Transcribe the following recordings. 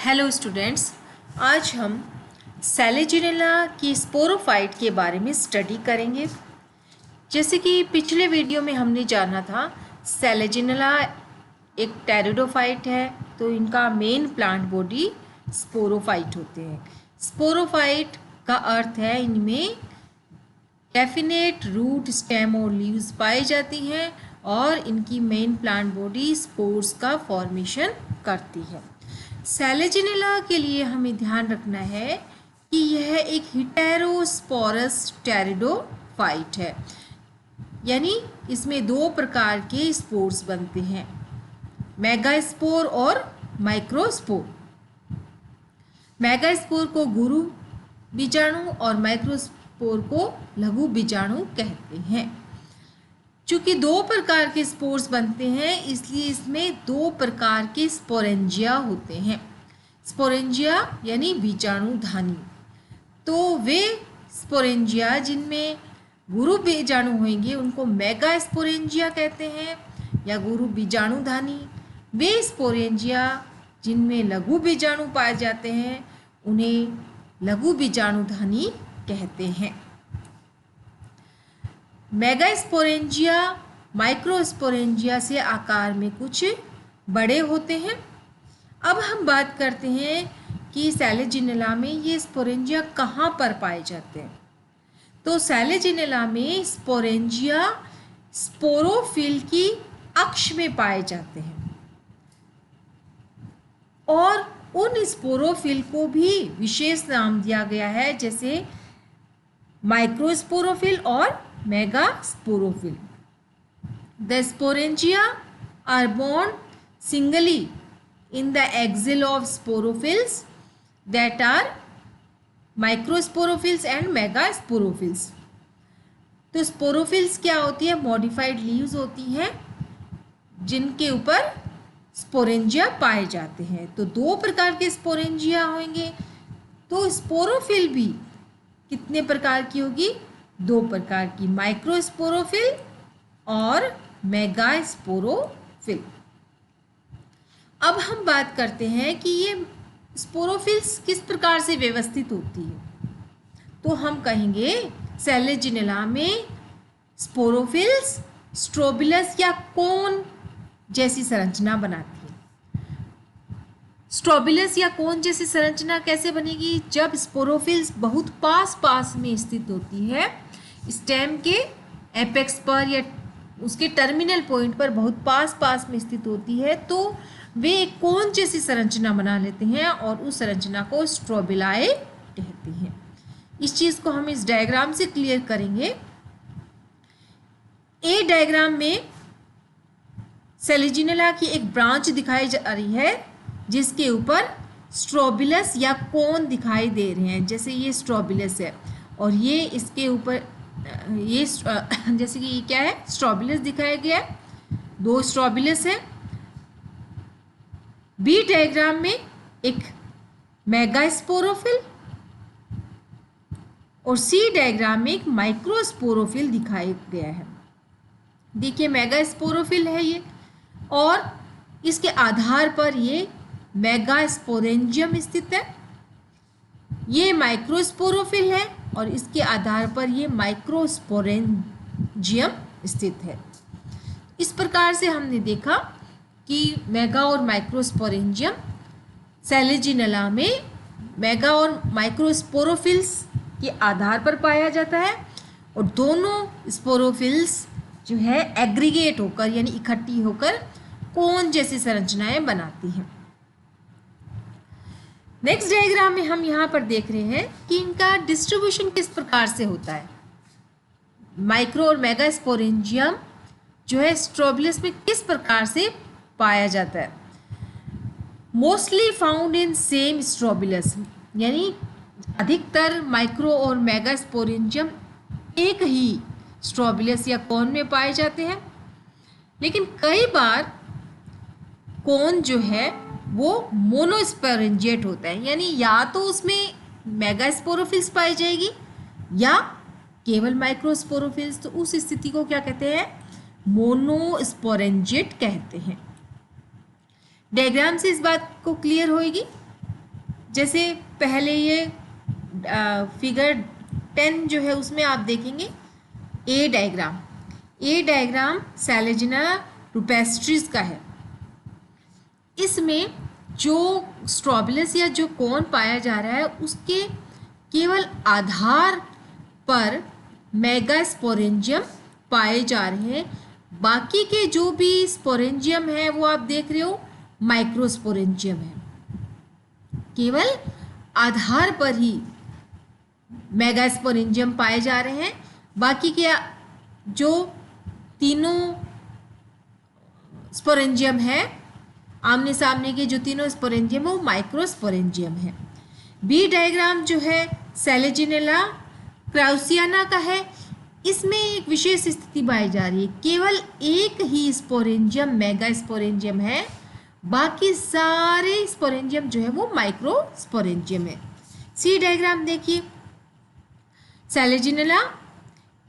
Hello students, आज हम सैलेजिनेला की स्पोरोफाइट के बारे में स्टडी करेंगे। जैसे कि पिछले वीडियो में हमने जाना था, सैलेजिनेला एक टेरिडोफाइट है, तो इनका मेन प्लांट बॉडी स्पोरोफाइट होते हैं। स्पोरोफाइट का अर्थ है इनमें डेफिनेट रूट, स्टेम और लीव्स पाई जाती हैं और इनकी मेन प्लांट बॉडी स्पोर्स का फॉर्मेशन करती है। सैलेजिनेला के लिए हमें ध्यान रखना है कि यह एक हेटेरोस्पोरस टेरिडोफाइट है, यानी इसमें दो प्रकार के स्पोर्स बनते हैं, मेगास्पोर और माइक्रोस्पोर। मेगास्पोर को गुरु बीजाणु और माइक्रोस्पोर को लघु बीजाणु कहते हैं। चूँकि दो प्रकार के स्पोर्स बनते हैं, इसलिए इसमें दो प्रकार के स्पोरेंजिया होते हैं। स्पोरेंजिया यानी बीजाणुधानी। तो वे स्पोरेंजिया जिनमें गुरु बीजाणु होंगे उनको मेगा स्पोरेंजिया कहते हैं या गुरु बीजाणुधानी। वे स्पोरेंजिया जिनमें लघु बीजाणु पाए जाते हैं उन्हें लघु बीजाणुधानी कहते हैं। मेगास्पोरेंजिया माइक्रोस्पोरेंजिया से आकार में कुछ बड़े होते हैं। अब हम बात करते हैं कि सैलेजिनेला में ये स्पोरेंजिया कहाँ पर पाए जाते हैं। तो सैलेजिनेला में स्पोरेंजिया स्पोरोफिल की अक्ष में पाए जाते हैं और उन स्पोरोफिल को भी विशेष नाम दिया गया है, जैसे माइक्रोस्पोरोफिल और megasporophyll. The sporangia are born singly in the axil of sporophylls that are microsporophylls and megasporophylls। तो स्पोरोफिल्स क्या होती है? मॉडिफाइड लीव्स होती हैं जिनके ऊपर स्पोरेंजिया पाए जाते हैं। तो दो प्रकार के स्पोरेंजिया होंगे। तो स्पोरोफिल भी कितने प्रकार की होगी? दो प्रकार की, माइक्रोस्पोरोफिल और मेगास्पोरोफिल। अब हम बात करते हैं कि ये स्पोरोफिल्स किस प्रकार से व्यवस्थित होती है। तो हम कहेंगे सैलेजिनेला में स्पोरोफिल्स स्ट्रोबिलस या कोन जैसी संरचना बनाती है। स्ट्रोबिलस या कोन जैसी संरचना कैसे बनेगी? जब स्पोरोफिल्स बहुत पास पास में स्थित होती है, स्टेम के एपेक्स पर या उसके टर्मिनल पॉइंट पर बहुत पास पास में स्थित होती है, तो वे एक कोन जैसी संरचना बना लेते हैं और उस संरचना को स्ट्रोबिलाए कहते हैं। इस चीज़ को हम इस डायग्राम से क्लियर करेंगे। ए डायग्राम में सैलेजिनेला की एक ब्रांच दिखाई जा रही है जिसके ऊपर स्ट्रोबिलस या कोन दिखाई दे रहे हैं। जैसे ये स्ट्रोबिलस है और ये इसके ऊपर ये जैसे कि ये क्या है? स्ट्रोबिलस दिखाया गया है, दो स्ट्रोबिलस है। बी डायग्राम में एक मेगास्पोरोफिल और सी डायग्राम में एक माइक्रोस्पोरोफिल दिखाया गया है। देखिए मेगास्पोरोफिल है ये और इसके आधार पर ये मेगास्पोरेंजियम स्थित है। ये माइक्रोस्पोरोफिल है और इसके आधार पर ये माइक्रोस्पोरेंजियम स्थित है। इस प्रकार से हमने देखा कि मेगा और माइक्रोस्पोरेंजियम सैलेजिनेला में मेगा और माइक्रोस्पोरोफिल्स के आधार पर पाया जाता है और दोनों स्पोरोफिल्स जो है एग्रीगेट होकर यानी इकट्ठी होकर कोन जैसी संरचनाएं बनाती हैं। नेक्स्ट डायग्राम में हम यहाँ पर देख रहे हैं कि इनका डिस्ट्रीब्यूशन किस प्रकार से होता है। माइक्रो और मेगास्पोरेंजियम जो है स्ट्रोबिलस में किस प्रकार से पाया जाता है। Mostly found in same strobilus, यानी अधिकतर माइक्रो और मेगास्पोरेंजियम एक ही स्ट्रोबिलस या कोन में पाए जाते हैं, लेकिन कई बार कोन जो है वो मोनोस्पोरेंजिएट होता है, यानी या तो उसमें मेगास्पोरोफिल्स पाई जाएगी या केवल माइक्रोस्पोरोफिल्स। तो उस स्थिति को क्या कहते हैं? मोनोस्पोरेंजिएट कहते हैं। डायग्राम से इस बात को क्लियर होएगी। जैसे पहले ये फिगर 10 जो है उसमें आप देखेंगे ए डायग्राम सैलेजिना रुपेस्ट्रिस का है। इसमें जो स्ट्रोबिलस या जो कोन पाया जा रहा है उसके केवल आधार पर मेगास्पोरेंजियम पाए जा रहे हैं। बाकी के जो भी स्पोरेंजियम है वो आप देख रहे हो माइक्रोस्पोरेंजियम है। केवल आधार पर ही मेगास्पोरेंजियम पाए जा रहे हैं। बाकी के जो तीनों स्पोरेंजियम है, आमने सामने के जो तीनों स्पोरेंजियम है वो माइक्रोस्पोरेंजियम है। बी डायग्राम जो है सेलेजिनेला क्राउसियाना का है। इसमें एक विशेष स्थिति पाई जा रही है, केवल एक ही स्पोरेंजियम मेगास्पोरेंजियम है, बाकी सारे स्पोरेंजियम जो है वो माइक्रोस्पोरेंजियम है। सी डायग्राम देखिए, सेलेजिनेला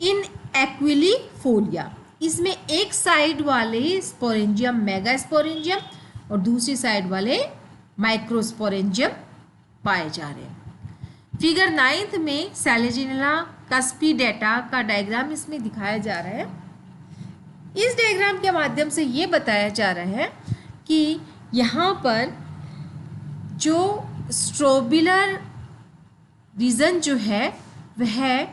इन एक्विलीफोलिया, इसमें एक साइड वाले स्पोरेंजियम मेगास्पोरेंजियम और दूसरी साइड वाले माइक्रोस्पोरेंजियम पाए जा रहे हैं। फिगर 9 में सेलेजिनेला कस्पिडेटा का डायग्राम इसमें दिखाया जा रहा है। इस डायग्राम के माध्यम से ये बताया जा रहा है कि यहाँ पर जो स्ट्रोबिलर रीजन जो है वह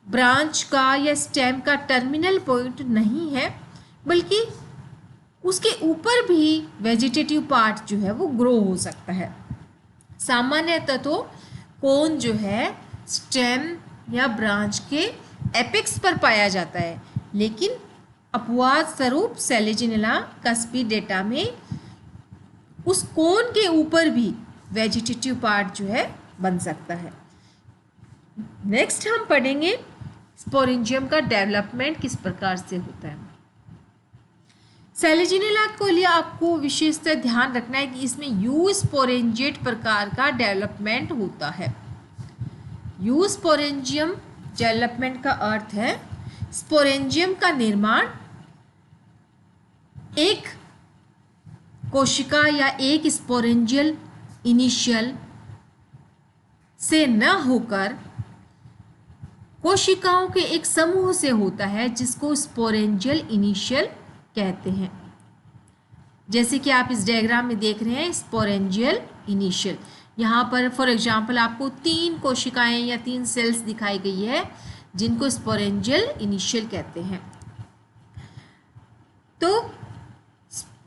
ब्रांच का या स्टेम का टर्मिनल पॉइंट नहीं है, बल्कि उसके ऊपर भी वेजिटेटिव पार्ट जो है वो ग्रो हो सकता है। सामान्यतः तो कोन जो है स्टेम या ब्रांच के एपेक्स पर पाया जाता है, लेकिन अपवाद स्वरूप सेलेजिनेला कस्पिडेटा में उस कोन के ऊपर भी वेजिटेटिव पार्ट जो है बन सकता है। नेक्स्ट हम पढ़ेंगे स्पोरेंजियम का डेवलपमेंट किस प्रकार से होता है। सेलेजिनेला को लिए आपको विशेषतः ध्यान रखना है कि इसमें यू स्पोरेंजिएट प्रकार का डेवलपमेंट होता है। यू स्पोरेंजियम डेवलपमेंट का अर्थ है स्पोरेंजियम का निर्माण एक कोशिका या एक स्पोरेंजियल इनिशियल से न होकर कोशिकाओं के एक समूह से होता है, जिसको स्पोरेंजियल इनिशियल कहते हैं। जैसे कि आप इस डायग्राम में देख रहे हैं स्पोरेंजियल इनिशियल, यहाँ पर फॉर एग्जांपल आपको 3 कोशिकाएं या 3 सेल्स दिखाई गई है जिनको स्पोरेंजियल इनिशियल कहते हैं। तो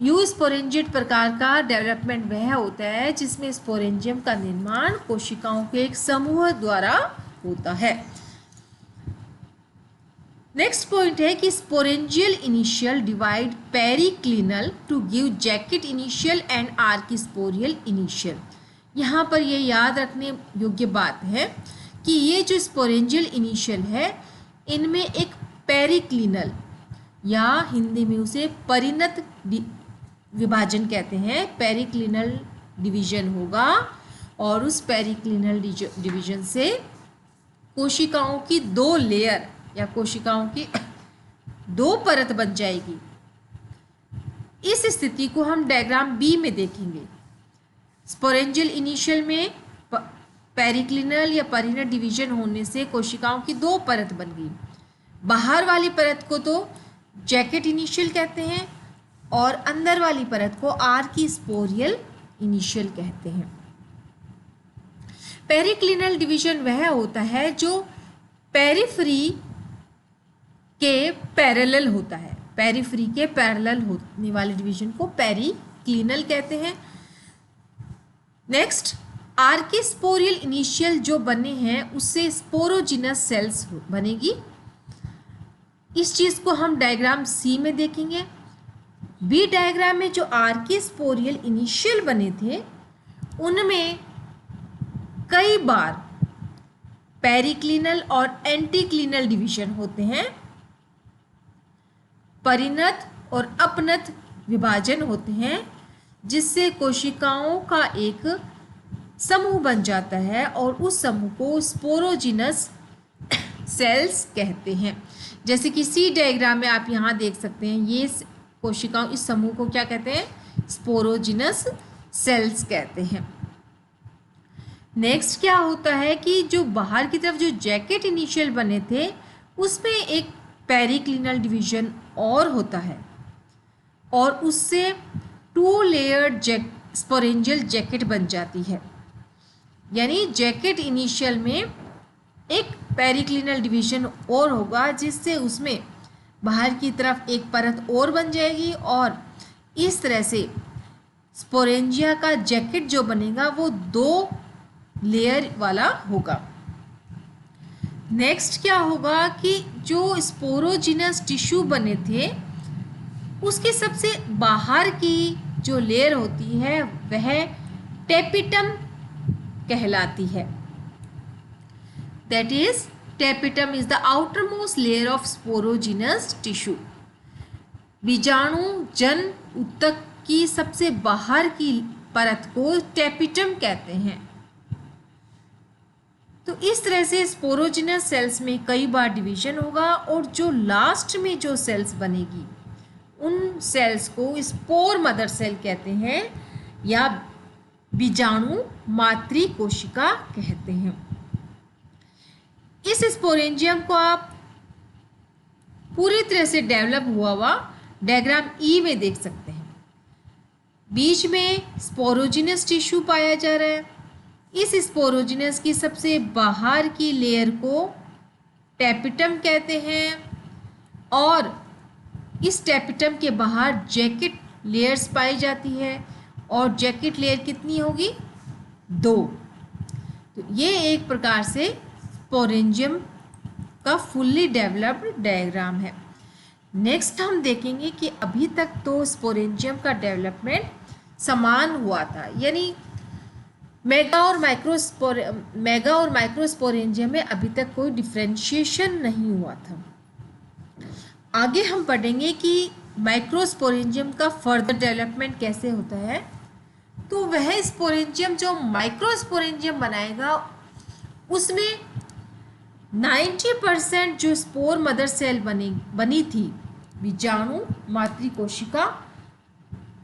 यू स्पोरेंजिएट प्रकार का डेवलपमेंट वह होता है जिसमें स्पोरेंजियम का निर्माण कोशिकाओं के एक समूह द्वारा होता है। नेक्स्ट पॉइंट है कि sporangial initial divide periclinal to give jacket initial and archesporial initial. यहाँ पर ये याद रखने योग्य बात है कि ये जो स्पोरेंजियल इनिशियल है इनमें एक पेरिक्लिनल या हिंदी में उसे परिणत विभाजन कहते हैं, पेरिक्लिनल डिवीजन होगा और उस पेरिक्लिनल डिवीजन से कोशिकाओं की 2 लेयर या कोशिकाओं की 2 परत बन जाएगी। इस स्थिति को हम डायग्राम बी में देखेंगे। स्पोरेंजियल इनिशियल में पेरिक्लिनल या परिणत डिवीजन होने से कोशिकाओं की 2 परत बन गई। बाहर वाली परत को तो जैकेट इनिशियल कहते हैं और अंदर वाली परत को आर्किस्पोरियल इनिशियल कहते हैं। पेरिक्लिनल डिवीजन वह होता है जो पेरिफेरी के पैरेलल होता है। पेरिफेरी के पैरेलल होने वाले डिवीजन को पेरिक्लिनल कहते हैं। नेक्स्ट, आर्किस्पोरियल इनिशियल जो बने हैं उससे स्पोरोजिनस सेल्स बनेगी। इस चीज को हम डायग्राम सी में देखेंगे। बी डायग्राम में जो आर्किस्पोरियल इनिशियल बने थे उनमें कई बार पेरिक्लिनल और एंटीक्लिनल डिवीजन होते हैं, परिणत और अपनत विभाजन होते हैं, जिससे कोशिकाओं का एक समूह बन जाता है और उस समूह को स्पोरोजिनस सेल्स कहते हैं। जैसे कि सी डायग्राम में आप यहाँ देख सकते हैं, ये कोशिकाओं इस समूह को क्या कहते हैं? स्पोरोजिनस सेल्स कहते हैं। नेक्स्ट क्या होता है कि जो बाहर की तरफ जो जैकेट इनिशियल बने थे उसमें एक पेरिक्लिनल डिवीजन और होता है और उससे 2 लेयर स्पोरेंजियल जैकेट बन जाती है। यानी जैकेट इनिशियल में एक पेरिक्लिनल डिवीजन और होगा जिससे उसमें बाहर की तरफ एक परत और बन जाएगी और इस तरह से स्पोरेंजिया का जैकेट जो बनेगा वो 2 लेयर वाला होगा। नेक्स्ट क्या होगा कि जो स्पोरोजिनस टिश्यू बने थे उसके सबसे बाहर की जो लेयर होती है वह टेपिटम कहलाती है। That is tapetum is the outermost layer of sporogenous tissue. बीजाणु जन ऊतक की सबसे बाहर की परत को टेपिटम कहते हैं। तो इस तरह से स्पोरोजिनस सेल्स में कई बार डिवीजन होगा और जो लास्ट में जो सेल्स बनेगी उन सेल्स को स्पोर मदर सेल कहते हैं या बीजाणु मातृ कोशिका कहते हैं। इस स्पोरेंजियम को आप पूरी तरह से डेवलप हुआ डायग्राम ई में देख सकते हैं। बीच में स्पोरोजिनस टिश्यू पाया जा रहा है। इस स्पोरोजिनस की सबसे बाहर की लेयर को टेपिटम कहते हैं और इस टेपिटम के बाहर जैकेट लेयर्स पाई जाती है और जैकेट लेयर कितनी होगी 2। तो ये एक प्रकार से स्पोरेंजियम का फुल्ली डेवलप्ड डायग्राम है। नेक्स्ट हम देखेंगे कि अभी तक तो स्पोरेंजियम का डेवलपमेंट समान हुआ था, यानी मेगा और माइक्रोस्पोरेंजियम में अभी तक कोई डिफ्रेंशिएशन नहीं हुआ था। आगे हम पढ़ेंगे कि माइक्रोस्पोरेंजियम का फर्दर डेवलपमेंट कैसे होता है। तो वह स्पोरेंजियम जो माइक्रोस्पोरेंजियम बनाएगा उसमें 90% जो स्पोर मदर सेल बनी थी बीजाणु मातृ कोशिका,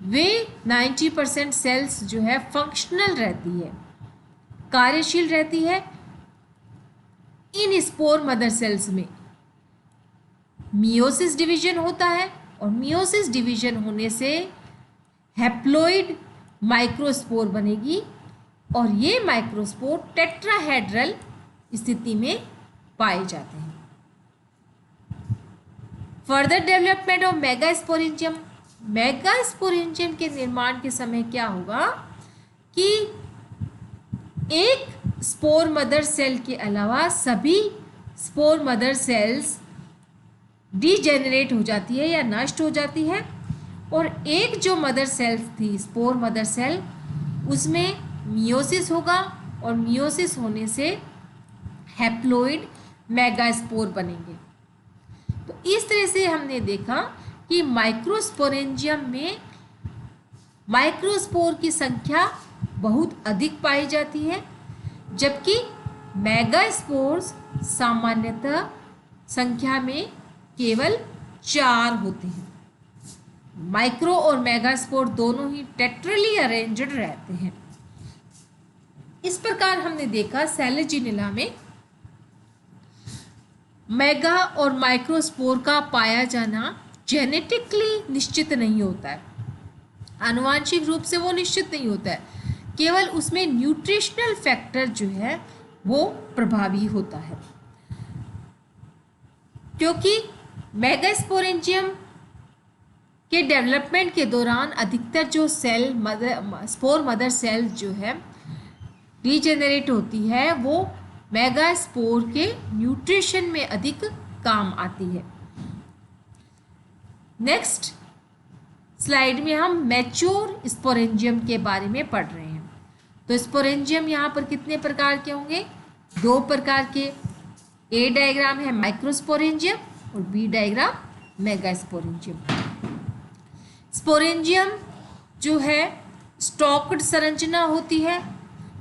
वे 90% सेल्स जो है फंक्शनल रहती है, कार्यशील रहती है। इन स्पोर मदर सेल्स में मियोसिस डिवीजन होता है और मियोसिस डिवीजन होने से हैप्लॉइड माइक्रोस्पोर बनेगी और ये माइक्रोस्पोर टेट्राहेड्रल स्थिति में पाए जाते हैं। Further development of megasporangium. Megasporangium के निर्माण के समय क्या होगा कि एक स्पोर मदर सेल के अलावा सभी स्पोर मदर सेल्स डीजेनरेट हो जाती है या नष्ट हो जाती है और एक जो मदर सेल थी स्पोर मदर सेल उसमें मियोसिस होगा और मियोसिस होने से हैप्लॉइड मेगास्पोर बनेंगे। तो इस तरह से हमने देखा कि माइक्रोस्पोरेंजियम में माइक्रोस्पोर की संख्या बहुत अधिक पाई जाती है जबकि मेगास्पोर्स सामान्यतः संख्या में केवल 4 होते हैं। माइक्रो और मेगास्पोर दोनों ही टेट्रली अरेंज्ड रहते हैं। इस प्रकार हमने देखा सेलेजिनेला में मेगा और माइक्रोस्पोर का पाया जाना जेनेटिकली निश्चित नहीं होता है, आनुवांशिक रूप से वो निश्चित नहीं होता है, केवल उसमें न्यूट्रिशनल फैक्टर जो है वो प्रभावी होता है। क्योंकि मेगास्पोरेंजियम के डेवलपमेंट के दौरान अधिकतर जो स्पोर मदर सेल जो है रीजेनरेट होती है वो मेगास्पोर के न्यूट्रिशन में अधिक काम आती है। नेक्स्ट स्लाइड में हम मैच्योर स्पोरेंजियम के बारे में पढ़ रहे हैं। तो स्पोरेंजियम यहाँ पर कितने प्रकार के होंगे? 2 प्रकार के। ए डायग्राम है माइक्रोस्पोरेंजियम और बी डायग्राम मेगास्पोरेंजियम। स्पोरेंजियम जो है स्टॉक्ड संरचना होती है।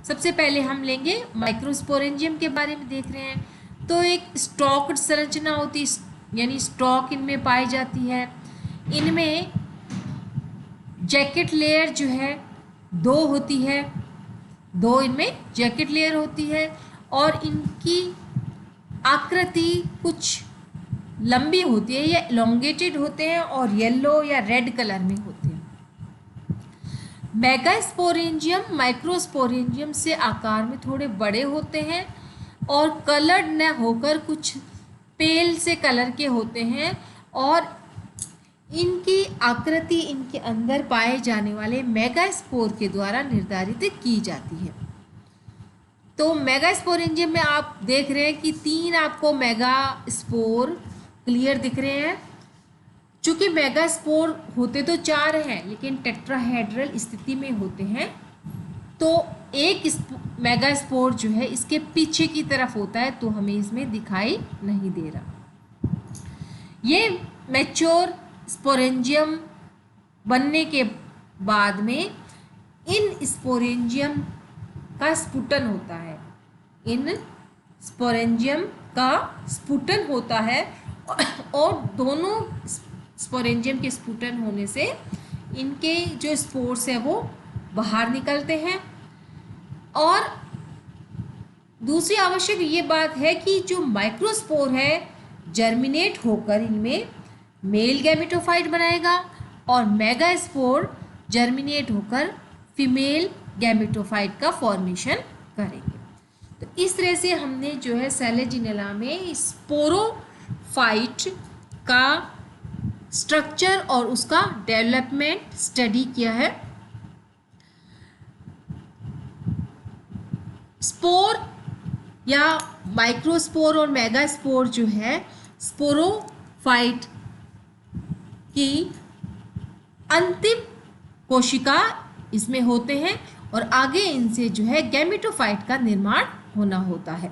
सबसे पहले हम लेंगे माइक्रोस्पोरेंजियम के बारे में देख रहे हैं। तो एक स्टॉक्ड संरचना होती है यानी स्टॉक इनमें पाई जाती है। इनमें जैकेट लेयर जो है 2 होती है। दो इनमें जैकेट लेयर होती है और इनकी आकृति कुछ लंबी होती है या एलोंगेटेड होते हैं और येलो या रेड कलर में होते हैं। मेगास्पोरेंजियम माइक्रोस्पोरेंजियम से आकार में थोड़े बड़े होते हैं और कलर्ड न होकर कुछ पेल से कलर के होते हैं और इनकी आकृति इनके अंदर पाए जाने वाले मेगास्पोर के द्वारा निर्धारित की जाती है। तो मेगास्पोरेंजियम में आप देख रहे हैं कि 3 आपको मेगास्पोर क्लियर दिख रहे हैं। चूँकि मेगास्पोर होते तो 4 हैं लेकिन टेट्राहेड्रल स्थिति में होते हैं, तो एक मेगास्पोर जो है इसके पीछे की तरफ होता है, तो हमें इसमें दिखाई नहीं दे रहा। ये मैच्योर स्पोरेंजियम बनने के बाद में इन स्पोरेंजियम का स्फुटन होता है। इन स्पोरेंजियम का स्फुटन होता है और दोनों स्पोरेंजियम के स्फुटन होने से इनके जो स्पोर्स हैं वो बाहर निकलते हैं। और दूसरी आवश्यक ये बात है कि जो माइक्रोस्पोर है जर्मिनेट होकर इनमें मेल गैमेटोफाइट बनाएगा और मेगास्पोर जर्मिनेट होकर फीमेल गैमेटोफाइट का फॉर्मेशन करेंगे। तो इस तरह से हमने जो है सेलेजिनेला में स्पोरोफाइट का स्ट्रक्चर और उसका डेवलपमेंट स्टडी किया है। स्पोर या माइक्रोस्पोर और मेगास्पोर जो है स्पोरोफाइट की अंतिम कोशिका इसमें होते हैं और आगे इनसे जो है गैमेटोफाइट का निर्माण होना होता है।